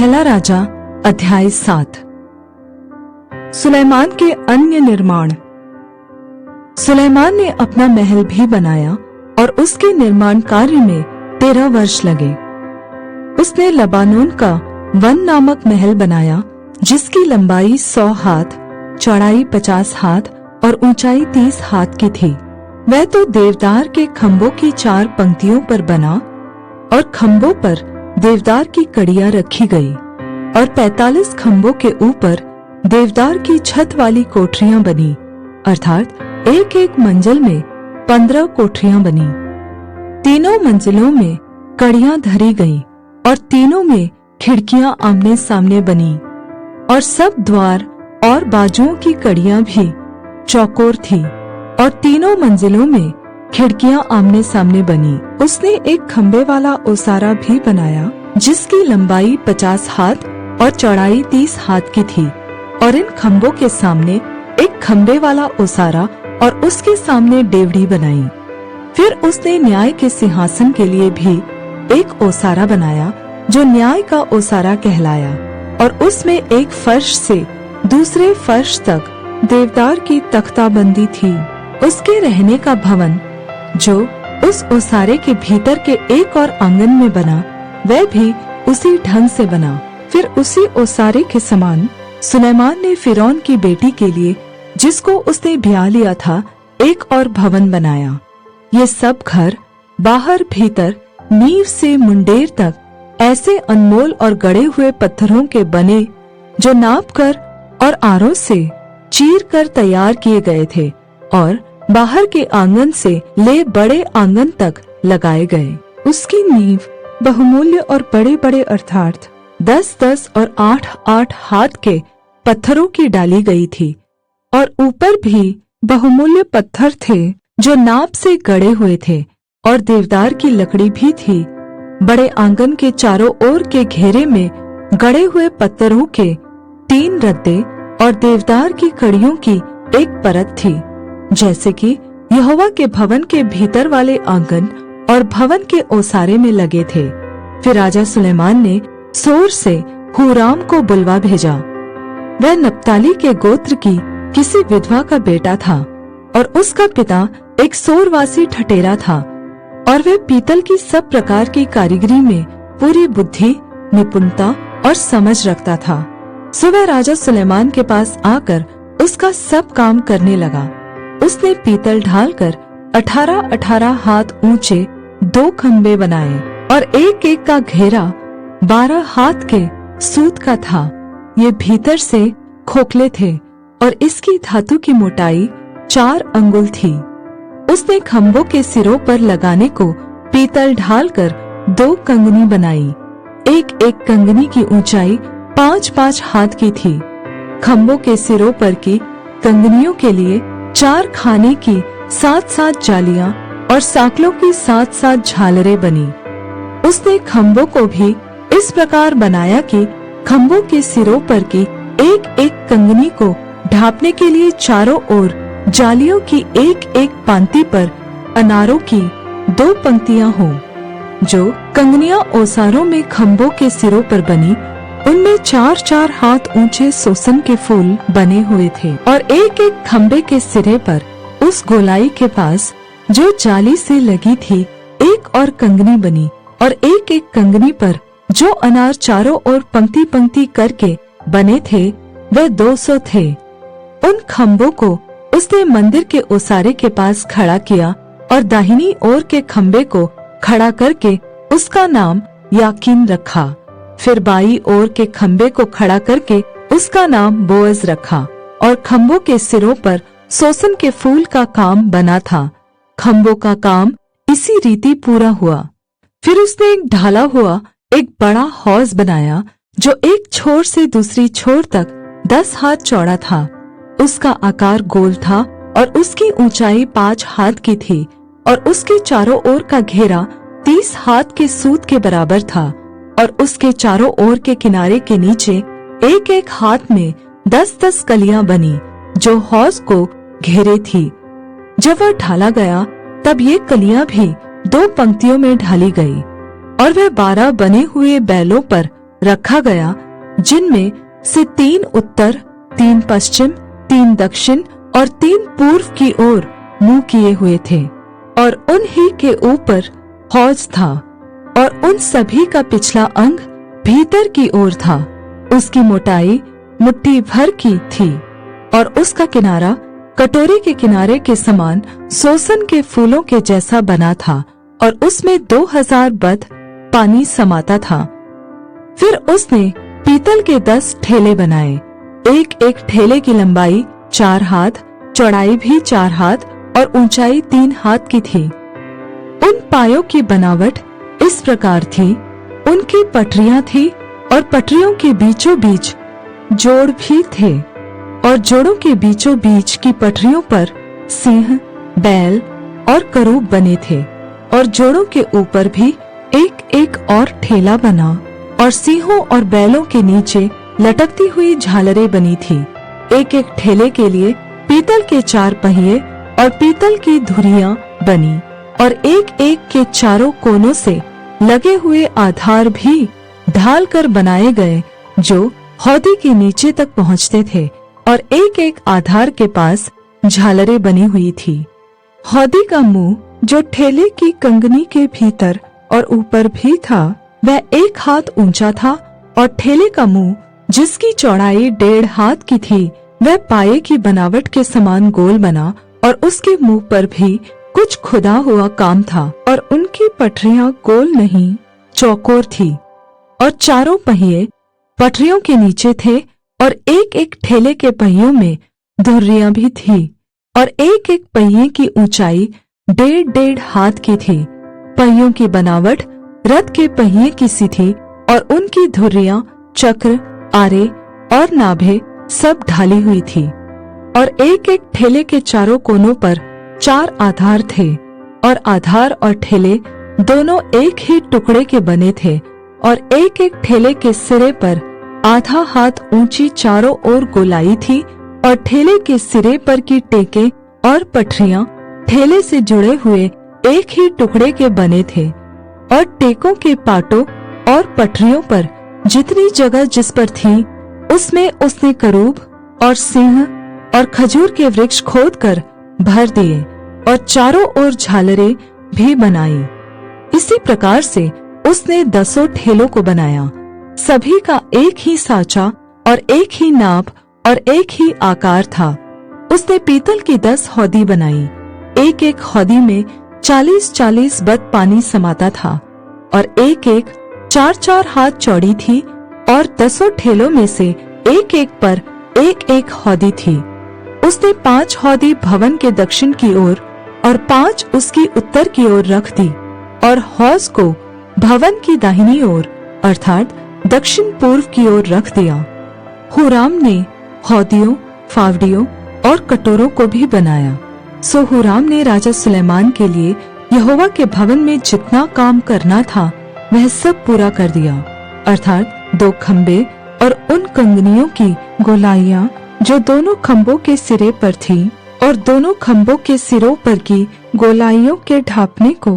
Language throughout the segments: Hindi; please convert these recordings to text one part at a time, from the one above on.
पहला राजा अध्याय 7। सुलेमान के अन्य निर्माण। सुलेमान ने अपना महल भी बनाया और उसके निर्माण कार्य में 13 वर्ष लगे। उसने लबानोन का वन नामक महल बनाया, जिसकी लंबाई 100 हाथ, चौड़ाई 50 हाथ और ऊंचाई 30 हाथ की थी। वह तो देवदार के खम्भों की 4 पंक्तियों पर बना और खम्भों पर देवदार की कड़ियां रखी गई, और 45 खम्भों के ऊपर देवदार की छत वाली कोठरियां बनी, अर्थात एक एक मंजिल में 15 कोठरियां बनी। तीनों मंजिलों में कड़ियां धरी गईं और तीनों में खिड़कियां आमने सामने बनी, और सब द्वार और बाजुओं की कड़ियां भी चौकोर थी, और तीनों मंजिलों में खिड़कियां आमने सामने बनी। उसने एक खम्भे वाला ओसारा भी बनाया, जिसकी लंबाई 50 हाथ और चौड़ाई 30 हाथ की थी, और इन खम्भों के सामने एक खम्भे वाला ओसारा और उसके सामने डेवढ़ी बनाई। फिर उसने न्याय के सिंहासन के लिए भी एक ओसारा बनाया, जो न्याय का ओसारा कहलाया, और उसमें एक फर्श से दूसरे फर्श तक देवदार की तख्ताबंदी थी। उसके रहने का भवन, जो उस ओसारे के भीतर के एक और आंगन में बना, वह भी उसी ढंग से बना। फिर उसी ओसारे के समान सुलेमान ने फिरौन की बेटी के लिए, जिसको उसने ब्याह लिया था, एक और भवन बनाया। ये सब घर बाहर भीतर नींव से मुंडेर तक ऐसे अनमोल और गढ़े हुए पत्थरों के बने, जो नाप कर और आरों से चीर कर तैयार किए गए थे, और बाहर के आंगन से ले बड़े आंगन तक लगाए गए। उसकी नींव बहुमूल्य और बड़े बड़े अर्थात 10-10 और 8-8 हाथ के पत्थरों की डाली गई थी, और ऊपर भी बहुमूल्य पत्थर थे, जो नाप से गढ़े हुए थे, और देवदार की लकड़ी भी थी। बड़े आंगन के चारों ओर के घेरे में गढ़े हुए पत्थरों के 3 रद्दे और देवदार की कड़ियों की एक परत थी, जैसे कि यहोवा के भवन के भीतर वाले आंगन और भवन के ओसारे में लगे थे। फिर राजा सुलेमान ने सोर से हूराम को बुलवा भेजा। वह नप्ताली के गोत्र की किसी विधवा का बेटा था, और उसका पिता एक सोरवासी ठठेरा था, और वह पीतल की सब प्रकार की कारीगरी में पूरी बुद्धि, निपुणता और समझ रखता था। सो वह राजा सुलेमान के पास आकर उसका सब काम करने लगा। उसने पीतल ढालकर 18-18 हाथ ऊंचे 2 खम्भे बनाए, और एक एक का घेरा 12 हाथ के सूत का था। ये भीतर से खोखले थे, और इसकी धातु की मोटाई 4 अंगुल थी। उसने खम्भों के सिरों पर लगाने को पीतल ढालकर 2 कंगनी बनाई। एक एक कंगनी की ऊंचाई 5-5 हाथ की थी। खम्भों के सिरों पर की कंगनियों के लिए 4 खाने की 7-7 जालियां और साकलों की 7-7 झालरें बनी। उसने खम्भों को भी इस प्रकार बनाया कि खम्भों के सिरों पर की एक एक कंगनी को ढांपने के लिए चारों ओर जालियों की एक एक पांति पर अनारों की 2 पंक्तियां हों। जो कंगनियां ओसारों में खम्भों के सिरों पर बनी, उनमें 4-4 हाथ ऊंचे सोसन के फूल बने हुए थे, और एक एक खम्भे के सिरे पर उस गोलाई के पास जो जाली से लगी थी एक और कंगनी बनी, और एक एक कंगनी पर जो अनार चारों ओर पंक्ति पंक्ति करके बने थे, वह 200 थे। उन खम्भों को उसने मंदिर के ओसारे के पास खड़ा किया, और दाहिनी ओर के खम्भे को खड़ा करके उसका नाम याकीन रखा। फिर बाई ओर के खम्भे को खड़ा करके उसका नाम बोअज रखा, और खम्भों के सिरों पर सोसन के फूल का काम बना था। खम्भों का काम इसी रीति पूरा हुआ। फिर उसने एक ढाला हुआ एक बड़ा हौज बनाया, जो एक छोर से दूसरी छोर तक 10 हाथ चौड़ा था। उसका आकार गोल था, और उसकी ऊंचाई 5 हाथ की थी, और उसके चारों ओर का घेरा 30 हाथ के सूत के बराबर था, और उसके चारों ओर के किनारे के नीचे एक एक हाथ में 10-10 कलियां बनी, जो हौज को घेरे थी। जब वह ढाला गया, तब ये कलियां भी 2 पंक्तियों में ढाली गई, और वह 12 बने हुए बैलों पर रखा गया, जिनमें से 3 उत्तर, 3 पश्चिम, 3 दक्षिण और 3 पूर्व की ओर मुंह किए हुए थे। और उन्हीं के ऊपर हौज था, और उन सभी का पिछला अंग भीतर की ओर था। उसकी मोटाई मुट्ठी भर की थी, और उसका किनारा कटोरे के किनारे के समान सोसन के फूलों के जैसा बना था, और उसमें 2000 बत पानी समाता था। फिर उसने पीतल के 10 ठेले बनाए। एक एक ठेले की लंबाई 4 हाथ, चौड़ाई भी 4 हाथ और ऊंचाई 3 हाथ की थी। उन पायों की बनावट इस प्रकार थी, उनकी पटरियां थी, और पटरियों के बीचों बीच जोड़ भी थे, और जोड़ों के बीचों बीच की पटरियों पर सिंह, बैल और करूब बने थे। और जोड़ों के ऊपर भी एक एक और ठेला बना, और सिंहों और बैलों के नीचे लटकती हुई झालरें बनी थी। एक एक ठेले के लिए पीतल के 4 पहिए और पीतल की धुरियां बनी, और एक एक के चारों कोनों से लगे हुए आधार भी ढाल कर बनाए गए, जो हौदी के नीचे तक पहुँचते थे, और एक एक आधार के पास झालरें बनी हुई थी। हौदी का मुंह जो ठेले की कंगनी के भीतर और ऊपर भी था, वह 1 हाथ ऊंचा था, और ठेले का मुंह जिसकी चौड़ाई 1.5 हाथ की थी, वह पाये की बनावट के समान गोल बना, और उसके मुंह पर भी कुछ खुदा हुआ काम था, और उनकी पटरियां गोल नहीं चौकोर थी, और चारों पहिए पटरियों के नीचे थे, और एक एक ठेले के पहियों में धुरियां भी थी, और एक एक पहिए की ऊंचाई 1.5 हाथ की थी। पहियों की बनावट रथ के पहिए की सी थी, और उनकी धुरियां, चक्र, आरे और नाभे सब ढाली हुई थी। और एक एक ठेले के चारों कोनों पर 4 आधार थे, और आधार और ठेले दोनों एक ही टुकड़े के बने थे, और एक एक ठेले के सिरे पर आधा हाथ ऊंची चारों ओर गोलाई थी, और ठेले के सिरे पर की टेके और पटरियां ठेले से जुड़े हुए एक ही टुकड़े के बने थे। और टेकों के पाटों और पटरियों पर जितनी जगह जिस पर थी, उसमें उसने करूब और सिंह और खजूर के वृक्ष खोदकर भर दिए, और चारों ओर झालरें भी बनाई। इसी प्रकार से उसने 10 ठेलों को बनाया। सभी का एक ही साँचा और एक ही नाप और एक ही आकार था। उसने पीतल की 10 हौदी बनाई। एक एक हौदी में 40-40 बत पानी समाता था, और एक एक 4-4 हाथ चौड़ी थी, और 10 ठेलों में से एक एक पर एक एक हौदी थी। उसने 5 हौदी भवन के दक्षिण की ओर और 5 उसकी उत्तर की ओर रख दी, और हौज को भवन की दाहिनी ओर अर्थात दक्षिण पूर्व की ओर रख दिया। हुराम ने हौदियों, फावड़ियों और कटोरों को भी बनाया। सो हुराम ने राजा सुलेमान के लिए यहोवा के भवन में जितना काम करना था, वह सब पूरा कर दिया, अर्थात 2 खम्बे और उन कंगनियों की गोलाइयां जो दोनों खम्बों के सिरे पर थी, और दोनों खम्बों के सिरों पर की गोलाइयों के ढापने को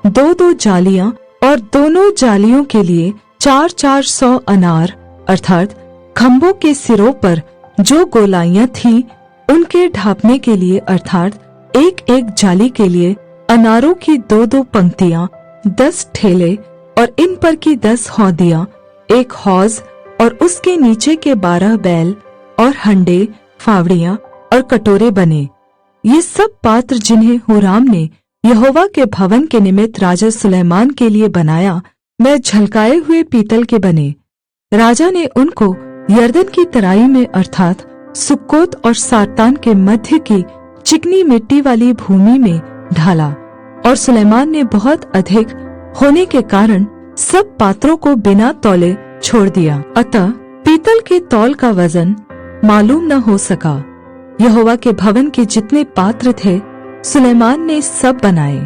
2-2 जालियां, और दोनों जालियों के लिए 400 अनार, अर्थात खम्बों के सिरों पर जो गोलाइयां थी, उनके ढापने के लिए अर्थात एक एक जाली के लिए अनारों की 2-2 पंक्तियां, 10 ठेले और इन पर की 10 हौदियां, 1 हौज और उसके नीचे के 12 बैल और हंडे, फावड़ियां और कटोरे बने। ये सब पात्र जिन्हें हुराम ने यहोवा के भवन के निमित्त राजा सुलेमान के लिए बनाया, वह झलकाए हुए पीतल के बने। राजा ने उनको यरदन की तराई में अर्थात सुक्कोत और सारतान के मध्य की चिकनी मिट्टी वाली भूमि में ढाला, और सुलेमान ने बहुत अधिक होने के कारण सब पात्रों को बिना तौले छोड़ दिया। अतः पीतल के तौल का वजन मालूम न हो सका। यहोवा के भवन के जितने पात्र थे, सुलेमान ने सब बनाए,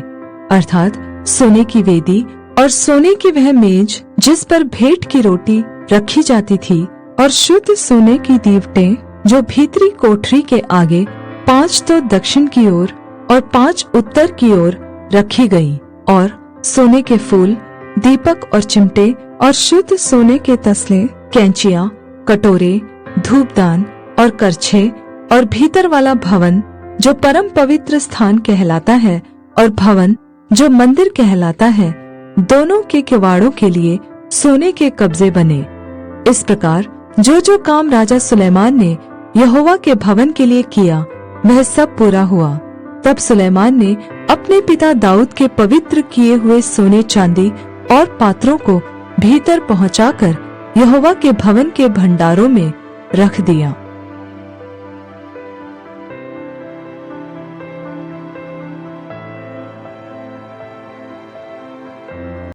अर्थात सोने की वेदी और सोने की वह मेज जिस पर भेंट की रोटी रखी जाती थी, और शुद्ध सोने की दीवटें जो भीतरी कोठरी के आगे 5 तो दक्षिण की ओर और 5 उत्तर की ओर रखी गई, और सोने के फूल, दीपक और चिमटे और शुद्ध सोने के तसले, कैंचियां, कटोरे, धूपदान और करछे, और भीतर वाला भवन जो परम पवित्र स्थान कहलाता है और भवन जो मंदिर कहलाता है, दोनों के किवाड़ों के लिए सोने के कब्जे बने। इस प्रकार जो काम राजा सुलेमान ने यहोवा के भवन के लिए किया, वह सब पूरा हुआ। तब सुलेमान ने अपने पिता दाऊद के पवित्र किए हुए सोने चांदी और पात्रों को भीतर पहुंचाकर यहोवा के भवन के भंडारों में रख दिया।